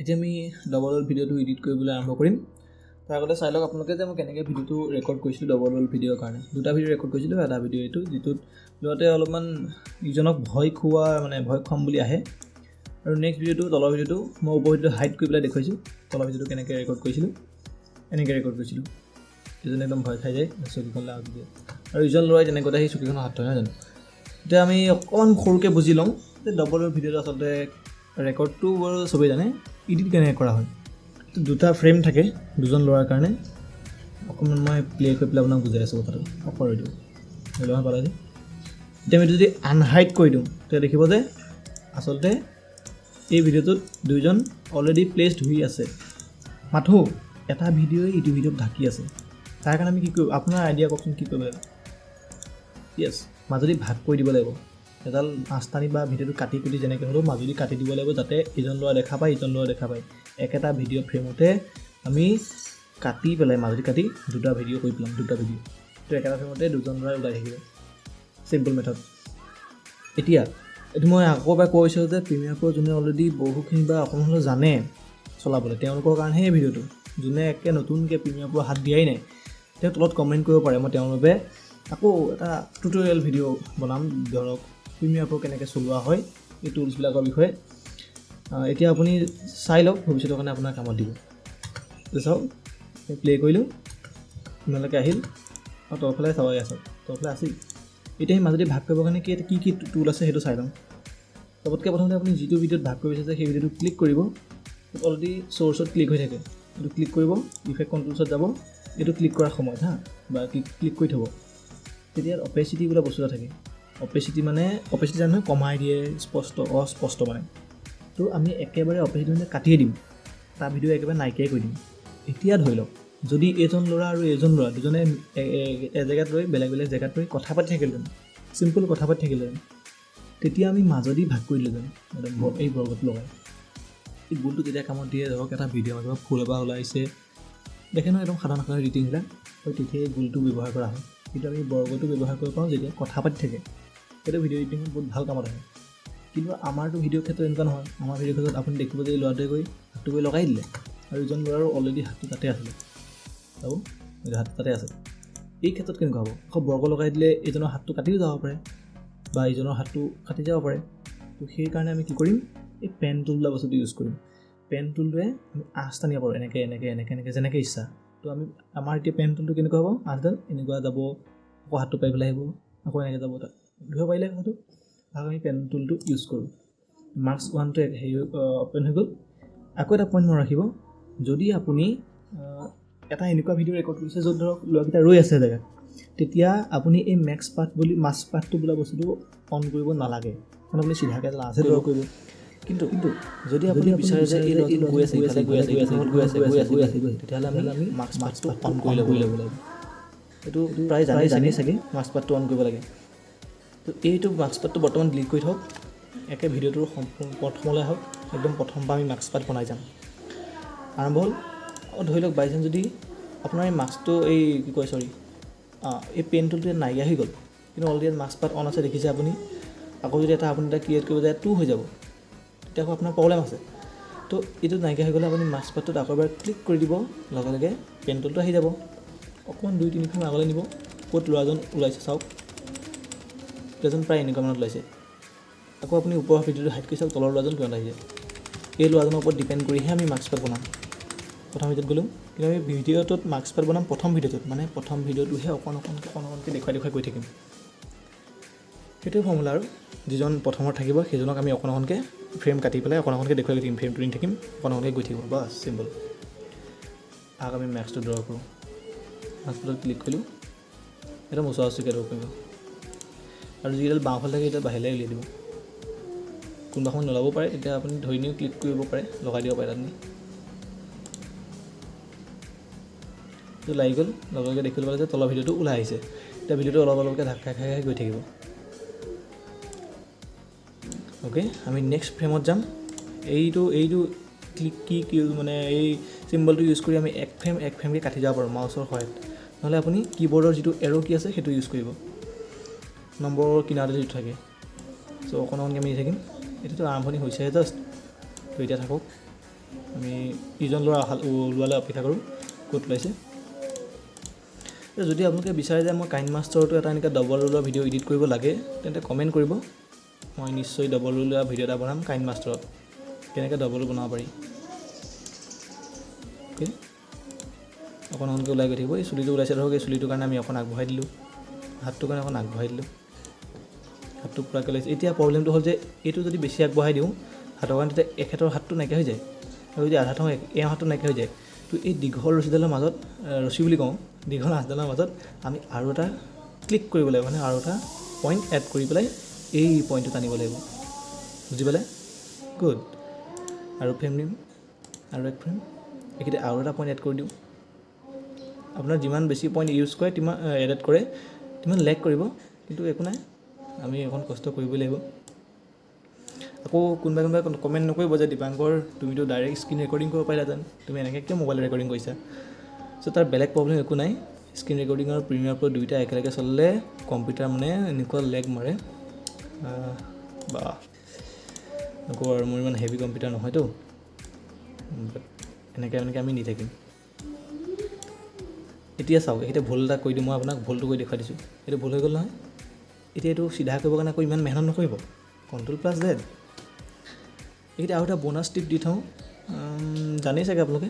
এতিয়া আমি double wall ভিডিঅ'টো এডিট কৰিবলৈ আৰম্ভ কৰিম। তাৰ আগতে চাই লওক আপোনালোকে যে মই কেনেকৈ ভিডিঅ'টো ৰেকৰ্ড কৰিছিলোঁ ডবল ৱল ভিডিঅ'ৰ কাৰণে। দুটা ভিডিঅ' ৰেকৰ্ড কৰিছিলোঁ, এটা ভিডিঅ' এইটো যিটোত লগতে অলপমান ইজনক ভয় খুৱাম বুলি আহে। আৰু নেক্সট ভিডিঅ'টো তলৰ ভিডিঅ'টো মই ওপৰ ভিডিঅ'টো হাইড কৰি পেলাই দেখুৱাইছোঁ। তলৰ ভিডিঅ'টো কেনেকৈ ৰেকৰ্ড কৰিছিলোঁ, এনেকৈ ৰেকৰ্ড কৰিছিলোঁ। ইজনে একদম ভয় খাই যায়, চকীখনলৈ আগ দিয়ে আৰু ইজন ল'ৰাই তেনেকুৱাতে সেই চকীখনৰ হাত থয়, নহয় জানো? এতিয়া আমি অকণমান সৰুকৈ বুজি লওঁ যে ডবল ৱল ভিডিঅ'টো আচলতে ৰেকৰ্ডটো বাৰু চবেই জানে, এডিট কেনেকৈ কৰা হয়। দুটা ফ্ৰেম থাকে দুজন ল'ৰাৰ কাৰণে। অকণমান মই প্লে কৰি পেলাই আপোনাক বুজাই আছোঁ কথাটো। অফাৰ দিওঁ ল'ৰা পালে যে এতিয়া আমি যদি আনহাইড কৰি দিওঁ তেতিয়া দেখিব যে আচলতে এই ভিডিঅ'টোত দুইজন অলৰেডি প্লেচড হৈ আছে, মাথো এটা ভিডিঅ'ই ইটো ভিডিঅ'ক ঢাকি আছে। তাৰ কাৰণে আমি কি কৰিব, আপোনাৰ আইডিয়া কওকচোন কি কৰিব লাগিব? য়েছ, মাজুলী ভাগ কৰি দিব লাগিব। এডাল আঁচটানি বা ভিডিঅ'টো কাটি যেনেকৈ হ'লেও মাজুলী কাটি দিব লাগিব, যাতে ইজন ল'ৰা দেখা পায় ইজন ল'ৰা দেখা পায়। একেটা ভিডিঅ' ফ্ৰেমতে আমি কাটি পেলাই মাজুলী কাটি দুটা ভিডিঅ' কৰি পেলাম, দুটা ভিডিঅ' তো একেটা ফ্ৰেমতে দুজন ল'ৰাই ওলাই থাকিব। Simple method. এতিয়া এইটো মই আকৌ এবাৰ কৈছোঁ যে প্ৰিমিয়াৰ প্ৰ' যোনে অলৰেডি বহুখিনি বা অকণমান হ'লেও জানে চলাবলৈ, তেওঁলোকৰ কাৰণেহে এই ভিডিঅ'টো। যোনে একে নতুনকৈ প্ৰিমিয়াৰ প্ৰ' হাত দিয়াই নাই তেওঁ তলত কমেণ্ট কৰিব পাৰে, মই তেওঁৰ বাবে আকৌ এটা টিউটৰিয়েল ভিডিঅ' বনাম, ধৰক প্ৰিমিয়াৰ প্ৰ' কেনেকৈ চলোৱা হয় এই টুলছবিলাকৰ বিষয়ে। এতিয়া আপুনি চাই লওক, ভৱিষ্যতৰ কাৰণে আপোনাৰ কামত দিব। চাওক প্লে কৰিলোঁ, আপোনালোকে আহিল আৰু তলফালে চাবাই আছে, তলফালে আছিল। এতিয়া সেই মাজতে ভাগ কৰিবৰ কাৰণে কি কি টুল আছে সেইটো চাই লওঁ। চবতকৈ প্ৰথমতে আপুনি যিটো ভিডিঅ'ত ভাগ কৰি বিচাৰিছে সেই ভিডিঅ'টো ক্লিক কৰিব। অলৰেডি চ'ৰ্চত ক্লিক হৈ থাকে, এইটো ক্লিক কৰিব, ইফেক্ট কণ্ট্ৰলছত যাব। এইটো ক্লিক কৰাৰ সময়ত বা ক্লিক কৰি থ'ব। তেতিয়া অপেচিটি বোলা বস্তু এটা থাকে। অপেচিটি মানে অপেচিটি জানো কমাই দিয়ে, অস্পষ্ট মানে। তো আমি একেবাৰে অপেচিটি মানে কাটিয়ে দিম, তাৰ ভিডিঅ' একেবাৰে নাইকিয়াই কৰি দিম। এতিয়া ধৰি লওক যদি এজন ল'ৰা আৰু এজন ল'ৰা দুজনে এজেগাত ৰৈ বেলেগ বেলেগ জেগাত ৰৈ কথা পাতি থাকিলেহেঁতেন, চিম্পল কথা পাতি থাকিলেহেঁতেন, তেতিয়া আমি মাজেদি ভাগ কৰি দিলোঁহেঁতেন এই বৰ্গটো লগাই। এই গোলটো তেতিয়া কামত দিয়ে, ধৰক এটা ভিডিঅ' মাজত ফুল এবাৰ ওলাইছে, দেখে নহয় একদম সাধাৰণ ৰিটিংবিলাক, তেতিয়া এই গোলটো ব্যৱহাৰ কৰা হয়। কিন্তু আমি বৰ্গটো ব্যৱহাৰ কৰিব পাৰোঁ যেতিয়া কথা পাতি থাকে। সেইটো ভিডিঅ' এডিটিঙত বহুত ভাল কামত আহে। কিন্তু আমাৰতো ভিডিঅ'ৰ ক্ষেত্ৰত এনেকুৱা নহয়। আমাৰ ভিডিঅ'ৰ ক্ষেত্ৰত আপুনি দেখিব যে এই ল'ৰাটোৱে গৈ হাতটো গৈ লগাই দিলে আৰু ইজন ল'ৰাৰো অলৰেডি হাতটো তাতে আছিলে, আৰু হাতটো তাতে আছে। এই ক্ষেত্ৰত কেনেকুৱা হ'ব? আকৌ বৰ্গ লগাই দিলে এইজনৰ হাতটো কাটিও যাব পাৰে বা ইজনৰ হাতটো কাটি যাব পাৰে। তো সেইকাৰণে আমি কি কৰিম, এই পেন টুল বোলা বস্তুটো ইউজ কৰিম। পেন টুলটোৱে আমি আঁচ টানিব পাৰোঁ, এনেকৈ যেনেকৈ ইচ্ছা। তো আমাৰ এতিয়া পেন টুলটো কেনেকুৱা হ'ব, আঁচডাল এনেকুৱা যাব, আকৌ হাতটো পাই পেলাই আহিব, আকৌ এনেকৈ যাব, তাত ধৰিব পাৰিলে কথাটো। আৰু আমি পেন টুলটো ইউজ কৰোঁ। মাৰ্কছ 1টো হেৰি অ'পেন হৈ গ'ল। আকৌ এটা পইণ্ট মনত ৰাখিব, যদি আপুনি এটা এনেকুৱা ভিডিঅ' ৰেকৰ্ড কৰিছে য'ত ধৰক ল'ৰাকেইটা ৰৈ আছে জেগাত, তেতিয়া আপুনি এই মাস্ক পাথটো বোলা বস্তুটো অন কৰিব নালাগে, কাৰণ আপুনি চিধাকৈ লাষ্টে ড্ৰ কৰিব। কিন্তু যদি আপুনি বিচাৰে যে এই ল'ৰাটো গৈ আছে তেতিয়াহ'লে আমি মাস্ক পাথটো অন কৰি ল'ব লাগিব। এইটো প্ৰায় জানেই চাগে মাস্ক পাথটো অন কৰিব লাগে। তো এইটো মাস্ক পাথটো বৰ্তমান ডিলিট কৰি থওক। একে ভিডিঅ'টোৰ প্ৰথমলৈ আহক, একদম প্ৰথমবাৰ আমি মাস্ক পাথ বনাই যাম। আৰম্ভ হ'ল। ধৰি লওক বাই চান্স যদি আপোনাৰ এই মাস্কটো এই পেন টুলটো নাইকিয়া হৈ গ'ল, কিন্তু অলৰেডি ইয়াত মাস্ক পাথ অন আছে দেখিছে আপুনি। আকৌ যদি আপুনি এটা ক্ৰিয়েট কৰিব যায় 2 হৈ যাব, তেতিয়া আকৌ আপোনাৰ প্ৰব্লেম আছে। তো এইটো নাইকিয়া হৈ গ'লে আপুনি মাস্ক পাথটোত আকৌ এবাৰ ক্লিক কৰি দিব, লগে লগে পেন টুলটো আহি যাব। অকণমান 2-3 ফ্ৰেম আগলৈ নিব, ক'ত ল'ৰাজন ওলাইছে চাওক। ল'ৰাজন প্ৰায় এনেকুৱা মানত ওলাইছে। আকৌ আপুনি ওপৰৰ ভিডিঅ'টো হাইড কৰি চাওক, তলৰ ল'ৰাজন কিমান আহিছে। এই ল'ৰাজনৰ ওপৰত ডিপেণ্ড কৰিহে আমি মাস্ক পাথ বনাম। প্ৰথম ভিডিঅ'ত গ'লোঁ, কিন্তু আমি ভিডিঅ'টোত মাস্ক পাথ বনাম প্ৰথম ভিডিঅ'টোহে অকণমানকৈ দেখুৱাই গৈ থাকিম। সেইটোৱে ফৰ্মুলা আৰু যিজন প্ৰথমত থাকিব সেইজনক আমি অকণমানকৈ ফ্ৰেম কাটি পেলাই অকণমানকৈ দেখুৱাই গৈ থাকিম, ফ্ৰেমটো নি থাকিম, অকণমানকৈ গৈ থাকিব, বাছ চিম্পল। আমি মাস্কটো ড্ৰ কৰোঁ। মাস্কটোত ক্লিক কৰিলোঁ, একদম ওচৰা-ওচৰিকৈ ড্ৰ কৰিব। আৰু যিডাল বাওঁফালে থাকে এতিয়া বাহিৰলৈ উলিয়াই দিব। কোনোবা সময় নোলাব পাৰে, তেতিয়া আপুনি ধৰি নিও ক্লিক কৰিব পাৰে, লগাই দিব পাৰে তাত নি। তো লাগি গ'ল, লগে লগে দেখিব পালে যে তলৰ ভিডিঅ'টো ওলাই আহিছে। এতিয়া ভিডিঅ'টো অলপকৈ ঢাক খাই গৈ থাকিব। অ'কে, আমি নেক্সট ফ্ৰেমত যাম। এইটো কি মানে এই চিম্বলটো ইউজ কৰি আমি এক ফ্ৰেমকৈ কাটি যাব পাৰোঁ মাউচৰ সহায়ত। নহ'লে আপুনি কীবৰ্ডৰ যিটো এৰ' কি আছে সেইটো ইউজ কৰিব, নম্বৰৰ কিনাৰতে যিটো থাকে। চ' অকণমানকৈ আমি থাকিম। এইটোতো আৰম্ভণি হৈছেহে জাষ্ট, তো এতিয়া থাকক। আমি ইজন ল'ৰা ওলোৱালৈ অপেক্ষা কৰোঁ ক'ত ওলাইছে। যদি আপোনালোকে বিচাৰে যে মই কাইন মাষ্টাৰটো এটা এনেকৈ ডাবল ৰোলৰ ভিডিঅ' এডিট কৰিব লাগে তেন্তে কমেণ্ট কৰিব, মই নিশ্চয় ডাবল ৰোল লোৱা ভিডিঅ' এটা বনাম কাইন মাষ্টাৰত কেনেকৈ ডাবল ৰোল বনাব পাৰি। অ'কে, অকণ অকণকৈ ওলাই গৈ থাকিব। এই চুলিটো ওলাইছে ধৰক, এই চুলিটোৰ কাৰণে আমি অকণ আগবঢ়াই দিলোঁ, হাতটোৰ কাৰণে অকণ আগবঢ়াই দিলোঁ, হাতটো পূৰাকৈ ওলাইছে। এতিয়া প্ৰব্লেমটো হ'ল যে এইটো যদি বেছি আগবঢ়াই দিওঁ হাতৰ কাৰণে তেতিয়া এখেতৰ হাতটো নাইকিয়া হৈ যায়, আৰু যদি আধা থওঁ এওঁ হাতটো নাইকিয়া হৈ যায়। তো এই দীঘল ৰছীডালৰ মাজত, ৰছী বুলি কওঁ, দীঘল আঁচডালৰ মাজত আমি আৰু এটা ক্লিক কৰিব লাগিব, মানে আৰু এটা পইণ্ট এড কৰি পেলাই এই পইণ্টটো টানিব লাগিব, বুজি পালে? গুড। আৰু ফ্ৰেম দিম, আৰু এক ফ্ৰেম, এইকেইটা আৰু এটা পইণ্ট এড কৰি দিওঁ। আপোনাৰ যিমান বেছি পইণ্ট ইউজ কৰে এড কৰে তিমান লেগ কৰিব, কিন্তু একো নাই, আমি এখন কষ্ট কৰিবই লাগিব। আকৌ কোনোবাই কমেণ্ট নকৰিব যে দীপাংকৰ তুমিতো ডাইৰেক্ট স্ক্ৰীণ ৰেকৰ্ডিং কৰিব পাৰিলাহেঁতেন, তুমি এনেকৈ কিয় মোবাইল ৰেকৰ্ডিং কৰিছা। চ' তাৰ বেলেগ প্ৰব্লেম একো নাই। স্ক্ৰীণ ৰেকৰ্ডিং আৰু প্ৰিমিয়াৰ প্ৰ' দুয়োটা একেলগে চলিলে কম্পিউটাৰ মানে এনেকুৱা লেগ মাৰে বা নকওঁ আৰু, মোৰ ইমান হেভি কম্পিউটাৰ নহয়তো, এনেকৈ আমি নি থাকিম। এতিয়া চাওক, এইটো ভুল এটা কৈ দিওঁ, মই আপোনাক ভুলটো কৰি দেখুৱাই দিছোঁ, এইটো ভুল হৈ গ'ল নহয়। এতিয়া এইটো চিধা কৰিবৰ কাৰণে আকৌ ইমান মেহনত নকৰিব, Ctrl+Z। এইকেইটা আৰু এটা বোনাছ টিপ দি থওঁ, জানেই চাগে আপোনালোকে,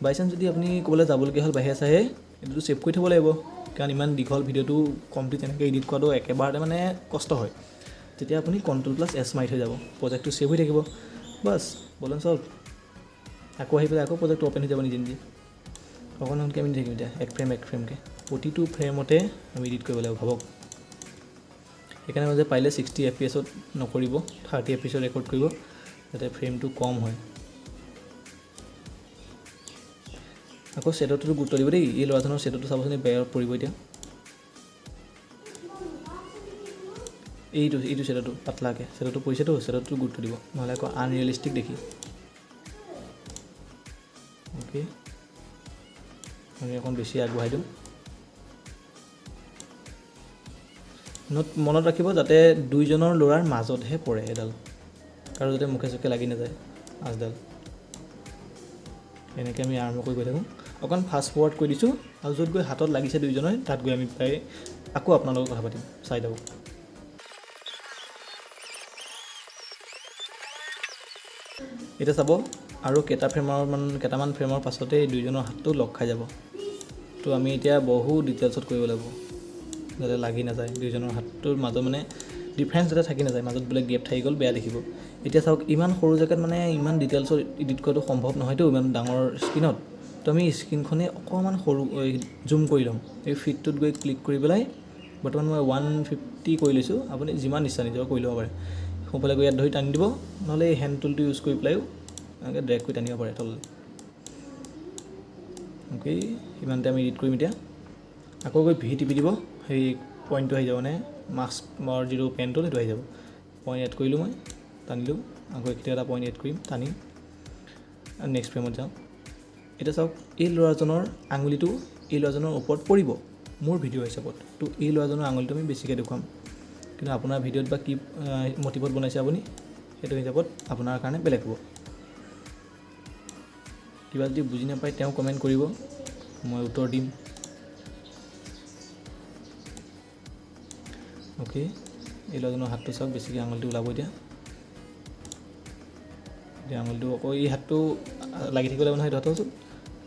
বাই চান্স যদি আপুনি ক'বলৈ যাবলগীয়া হ'ল বাহিৰে চাহে, এইটোতো ছেভ কৰি থ'ব লাগিব, কাৰণ ইমান দীঘল ভিডিঅ'টো কমপ্লিট এনেকৈ এডিট কৰাটো একেবাৰতে মানে কষ্ট হয়। তেতিয়া আপুনি Ctrl+S মাৰি থৈ যাব, প্ৰজেক্টটো ছেভ হৈ থাকিব, বাছ প্ৰব্লেম চল্ভ। আকৌ আহি পেলাই আকৌ প্ৰজেক্টটো অ'পেন হৈ যাব নিজে নিজে। অকণ অকণকৈ আমি থাকিম এতিয়া, এক ফ্ৰেমকৈ প্ৰতিটো ফ্ৰেমতে আমি এডিট কৰিব লাগিব, ভাবক। সেইকাৰণে মই যে পাৰিলে 60 FPS নকৰিব, 30 FPS ৰেকৰ্ড কৰিব, যাতে ফ্ৰেমটো কম হয়। আকৌ ছেটতো গুৰুত্ব দিব দেই, এই ল'ৰাজনৰ ছেটতো চাবচোন বেয়াত পৰিব এতিয়া, এইটো ছেটতো পাতলাকৈ ছেটতো পৰিছেতো, ছেটতো গুৰুত্ব দিব, নহ'লে আকৌ আনৰিয়েলিষ্টিক দেখি। অ'কে, আমি অকণ বেছি আগবঢ়াই দিওঁ। মনত ৰাখিব যাতে দুইজনৰ ল'ৰাৰ মাজতহে পৰে এডাল, আৰু যাতে মুখে চুখে লাগি নাযায় আঁচডাল। এনেকৈ আমি আৰম্ভ কৰি গৈ থাকোঁ। অকণ ফাষ্ট ফৰৱাৰ্ড কৰি দিছোঁ, আৰু য'ত গৈ হাতত লাগিছে দুইজনৰ তাত গৈ আমি প্ৰায় আকৌ আপোনাৰ লগত কথা পাতিম, চাই যাব। এতিয়া চাব, আৰু কেইটামান ফ্ৰেমৰ পাছতে এই দুইজনৰ হাতটো লগ খাই যাব। তো আমি এতিয়া বহু ডিটেইলছত কৰিব লাগিব, যাতে লাগি নাযায় দুইজনৰ হাতটোৰ মাজত, মানে ডিফাৰেঞ্চ যাতে থাকি নাযায়, মাজত বোলে গেপ থাকি গ'ল, বেয়া দেখিব। এতিয়া চাওক, ইমান সৰু জেগাত মানে ইমান ডিটেইলছত এডিট কৰাটো সম্ভৱ নহয়তো ইমান ডাঙৰ স্ক্ৰীণত। তো আমি স্ক্ৰীণখনেই অকণমান সৰু জুম কৰি ল'ম, এই ফিটটোত গৈ ক্লিক কৰি পেলাই, বৰ্তমান মই 150 কৰি লৈছোঁ, আপুনি যিমান ইচ্ছা নিজৰ কৰি ল'ব পাৰে। সোঁফালে গৈ ইয়াত ধৰি টানি দিব, নহ'লে এই হেণ্ড টুলটো ইউজ কৰি পেলাইও এনেকৈ ড্ৰেগ কৰি টানিব পাৰে তললৈ। অ'কে, সিমানতে আমি এডিট কৰিম। এতিয়া আকৌ গৈ ভি টিপি দিব, সেই পইণ্টটো আহি যাব, মানে মাস্কৰ যিটো পেনটো সেইটো আহি যাব। পইণ্ট এড কৰিলোঁ, মই টানিলোঁ, আকৌ এইকেইটা এটা পইণ্ট এড কৰিম, টানি নেক্সট ফ্ৰেমত যাওঁ। এতিয়া চাওক, এই ল'ৰাজনৰ আঙুলিটো এই ল'ৰাজনৰ ওপৰত পৰিব মোৰ ভিডিঅ' হিচাপত, তো এই ল'ৰাজনৰ আঙুলিটো আমি বেছিকৈ দেখুৱাম, কিন্তু আপোনাৰ ভিডিঅ'ত বা কি মটিভত বনাইছে আপুনি, সেইটো হিচাপত আপোনাৰ কাৰণে বেলেগ হ'ব। কিবা যদি বুজি নাপায় তেওঁ কমেণ্ট কৰিব, মই উত্তৰ দিম। অ'কে, এই ল'ৰাজনৰ হাতটো চাওক, বেছিকৈ আঙুলিটো ওলাব। এতিয়া আঙুলিটো আকৌ এই হাতটো লাগি থাকিব লাগিব নহয়, সেইটো হাতৰ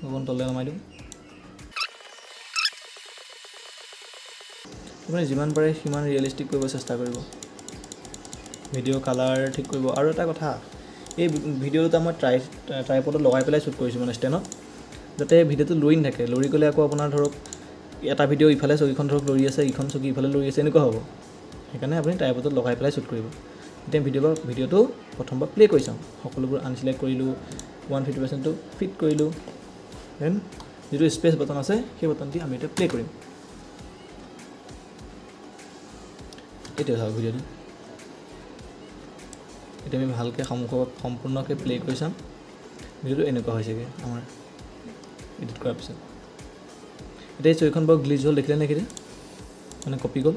অকণ তললৈ নমাই দিওঁ। আপুনি যিমান পাৰে সিমান ৰিয়েলিষ্টিক কৰিব চেষ্টা কৰিব, ভিডিঅ' কালাৰ ঠিক কৰিব। আৰু এটা কথা, এই ভিডিঅ'টা মই ট্ৰাইপডত লগাই পেলাই শ্বুট কৰিছোঁ, মানে ষ্টেণ্ডত, যাতে ভিডিঅ'টো লৰি নাথাকে। লৰি গ'লে আকৌ আপোনাৰ ধৰক এটা ভিডিঅ' ইফালে চকীখন ধৰক লৰি আছে, ইখন চকী ইফালে লৰি আছে, এনেকুৱা হ'ব। সেইকাৰণে আপুনি ট্ৰাইপডত লগাই পেলাই শ্বুট কৰিব। এতিয়া ভিডিঅ'টো প্ৰথমবাৰ প্লে' কৰি চাওঁ, সকলোবোৰ আনচিলেক্ট কৰিলোঁ, 150%টো ফিট কৰিলোঁ, দেন যিটো স্পেচ বাটন আছে সেই বাটনটি আমি এতিয়া প্লে' কৰিম। এতিয়া চাওক ভিডিঅ'টো, এতিয়া আমি ভালকৈ সম্পূৰ্ণকৈ প্লে' কৰি চাম। ভিডিঅ'টো এনেকুৱা হৈছেগৈ আমাৰ এডিট কৰাৰ পিছত। এতিয়া এই ছবিখন বাৰু গ্লিচ হ'ল, দেখিলে নেকি? মানে কপি গ'ল,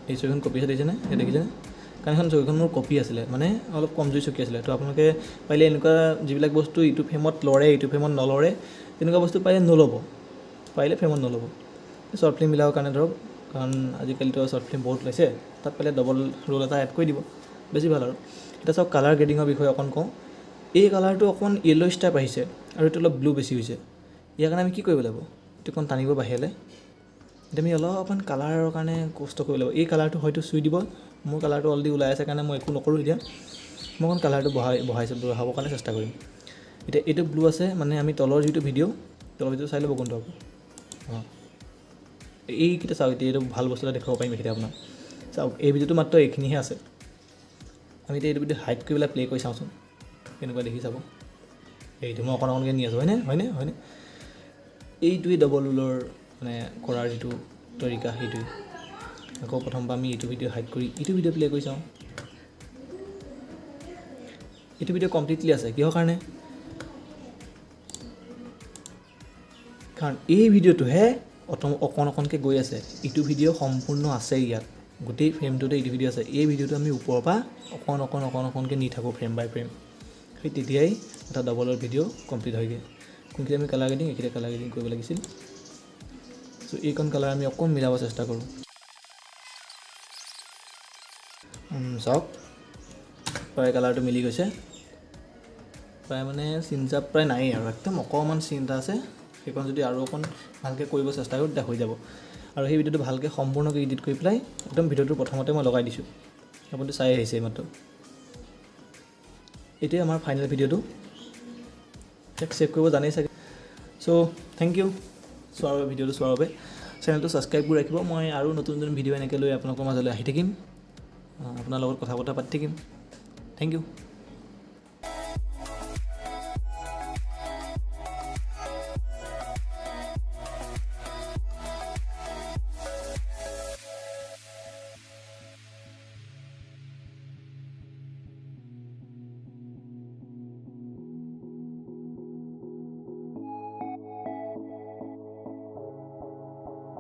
এই ছবিখন কপি দেখিছেনে? এই দেখিছেনে? কাৰণ এখন ছবিখন মোৰ কপি আছিলে মানে অলপ কমজুৰি চকী আছিলে। তো আপোনালোকে পাৰিলে এনেকুৱা যিবিলাক বস্তু ইটো ফ্ৰেমত লৰে ইটো ফ্ৰেমত নলৰে তেনেকুৱা বস্তু পাৰিলে নল'ব, পাৰিলে ফ্ৰেমত নল'ব। শ্বৰ্ট ফিল্ম মিলাবৰ কাৰণে ধৰক, কাৰণ আজিকালিতো শ্বৰ্ট ফিল্ম বহুত ওলাইছে, তাত পাৰিলে ডবল ৰোল এটা এড কৰি দিব, বেছি ভাল আৰু। এতিয়া চাওক কালাৰ গ্ৰেডিঙৰ বিষয়ে অকণ কওঁ। এই কালাৰটো অকণমান য়েল্ল' ষ্টাইপ আহিছে আৰু এইটো অলপ ব্লু বেছি হৈছে। ইয়াৰ কাৰণে আমি কি কৰিব লাগিব, এইটো অকণ টানিব বাহিৰলৈ। এতিয়া আমি অলপমান কালাৰৰ কাৰণে কষ্ট কৰিব লাগিব। এই কালাৰটো হয়তো চুই দিব, মোৰ কালাৰটো অলৰেডি ওলাই আছে কাৰণে মই একো নকৰোঁ। এতিয়া মই অকণ কালাৰটো বঢ়াবৰ কাৰণে চেষ্টা কৰিম। এতিয়া এইটো ব্লু আছে, মানে আমি তলৰ যিটো ভিডিঅ' চাই ল'ব কোনটো হ'ব। অঁ এইকেইটা চাওক, এতিয়া এইটো ভাল বস্তু এটা দেখুৱাব পাৰিম এইকেইটা আপোনাক। চাওক এই ভিডিঅ'টো মাত্ৰ এইখিনিহে আছে। আমি এতিয়া এইটো ভিডিঅ' হাইড কৰি পেলাই প্লে' কৰি চাওঁচোন কেনেকুৱা দেখি চাব। এইটো মই অকণকৈ নি আছোঁ, হয়নে? এইটোৱেই ডবল ৰোলৰ মানে কৰাৰ যিটো তৰিকা, সেইটোৱেই। আকৌ প্ৰথমবাৰ আমি এইটো ভিডিঅ' হাইড কৰি এইটো ভিডিঅ' প্লে' কৰি চাওঁ। এইটো ভিডিঅ' কমপ্লিটলি আছে, কিহৰ কাৰণে? কাৰণ এই ভিডিঅ'টোহে অকণকৈ গৈ আছে। ইটো ভিডিঅ' সম্পূৰ্ণ আছে ইয়াত, গোটেই ফ্ৰেমটোতে এইটো ভিডিঅ' আছে। এই ভিডিঅ'টো আমি ওপৰৰ পৰা অকণকৈ নি থাকোঁ ফ্ৰেম বাই ফ্ৰেম, সেই তেতিয়াই এটা ডবলৰ ভিডিঅ' কমপ্লিট হয়গৈ। কোনখিনি আমি কালাৰ গ্ৰেডিং, এইখিনি কালাৰ গ্ৰেডিং কৰিব লাগিছিল। চ' এইকণ কালাৰ আমি অকণ মিলাব চেষ্টা কৰোঁ। চাওক প্ৰায় কালাৰটো মিলি গৈছে, প্ৰায় মানে চিনচাপ প্ৰায় নায়েই আৰু, একদম অকণমান চিন এটা আছে। সেইখন যদি আৰু অকণ ভালকৈ কৰিব চেষ্টা কৰোঁ তেতিয়া হৈ যাব। আৰু সেই ভিডিঅ'টো ভালকৈ সম্পূৰ্ণকৈ এডিট কৰি পেলাই একদম ভিডিঅ'টো প্ৰথমতে মই লগাই দিছোঁ, আপুনিতো চাই আহিছে এইমাত্ৰ। এইটোৱে আমাৰ ফাইনেল ভিডিঅ'টো, ইয়াক ছেভ কৰিব জানেই চাগে। চ' থেংক ইউ ভিডিঅ'টো চোৱাৰ বাবে। চেনেলটো ছাবস্ক্ৰাইব কৰি ৰাখিব, মই আৰু নতুন ভিডিঅ' এনেকৈ লৈ আপোনালোকৰ মাজলৈ আহি থাকিম, আপোনাৰ লগত কথা পাতি থাকিম। Thank U.